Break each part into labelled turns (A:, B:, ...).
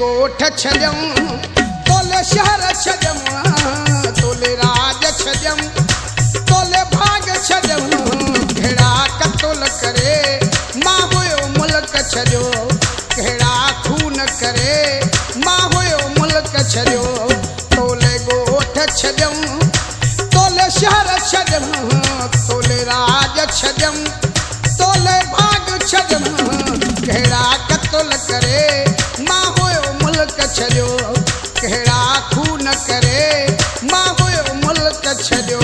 A: गोठ छॾियऊं तोले शहर छॾियऊं तोले राज छॾियऊं तोले भाग छॾियऊं कहिड़ा कतल करे मां हुयो मुल्क छॾियो कहिड़ा खून करे मां हुयो मुल्क छॾियो तोले गोठ छॾियऊं तोले शहर छॾियऊं तोले राज छॾियऊं तोले भाग छॾियऊं कहिड़ा कतल करे मां हुयो मुल्क छॾियो कहिड़ा खून करे मां हुयो मुल्क छॾियो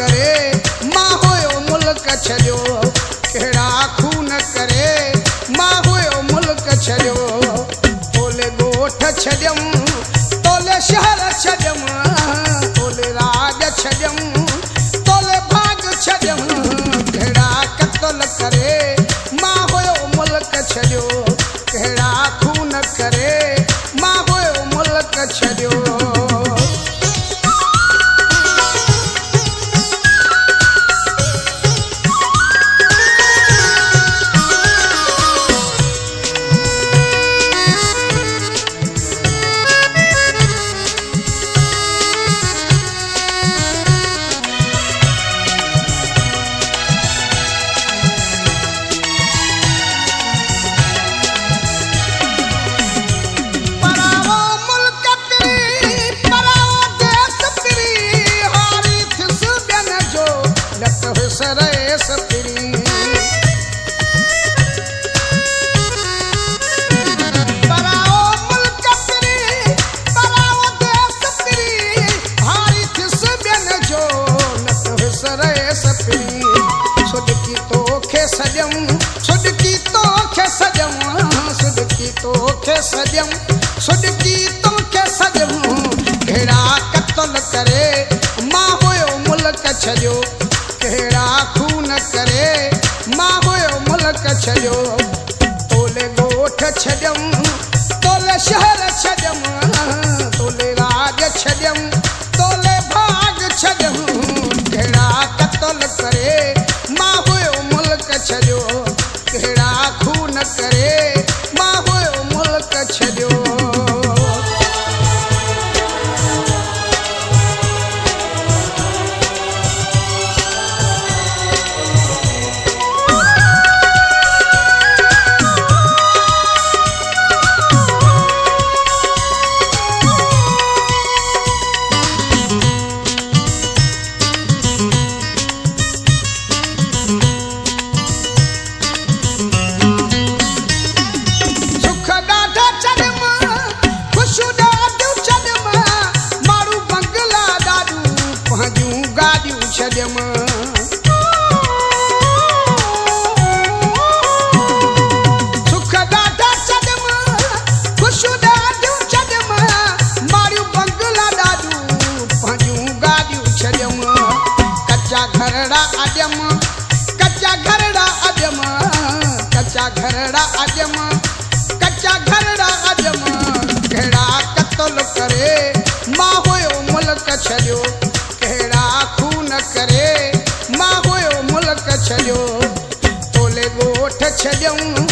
A: करे मां हुयो मुल्क छॾियो कहिड़ा खून करे मां हुयो मुल्क छॾियो तोले गोठ छॾियऊं तोले शहर छॾियऊं तोले राज छॾियऊं तोले भाग छॾियऊं कहिड़ा कतल करे मां हुयो मुल्क छॾियो कहिड़ा खून करे मां हुयो मुल्क छॾियो सुडकी तोखे सॼऊं सुडकी तोखे सॼऊं कहिड़ा कतल करे मां हुयो मुल्क छॾियो कहिड़ा खून करे मां हुयो मुल्क छॾियो तोले गोठ छॾियऊं तोले शहर छॾियऊं तोले राज छॾियऊं तोले भाग छॾियऊं कहिड़ा कतल करे मां हुयो मुल्क छॾियो कहिड़ा खून करे मां हुयो मुल्क छॾियो सुख ॾाढा छॾियम ख़ुशियूं ॾाढियूं छॾियम मारियूं बंगला ॾाढियूं पंहिंजूं गाॾियूं छॾियम कचा घरड़ा अॼम कचा घरड़ा अॼम कचा घरड़ा अॼम कचा घरड़ा अॼम कहिड़ा कतल करे मां हुयो मुल्क छॾियो कहिड़ा खून करे मां हुयो मुल्क छॾियो तोले गोठ छॾियऊं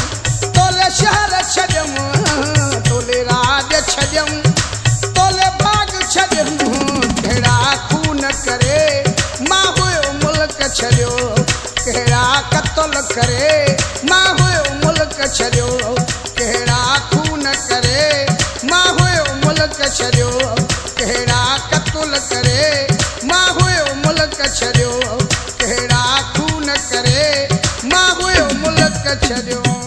A: तोले शहर छॾियऊं तोले राज छॾियऊं तोले भाग छॾियऊं कहिड़ा खून करे मां हुयो मुल्क छॾियो कहिड़ा कतल करे मां हुयो मुल्क छॾियो कहिड़ा खून छॾियो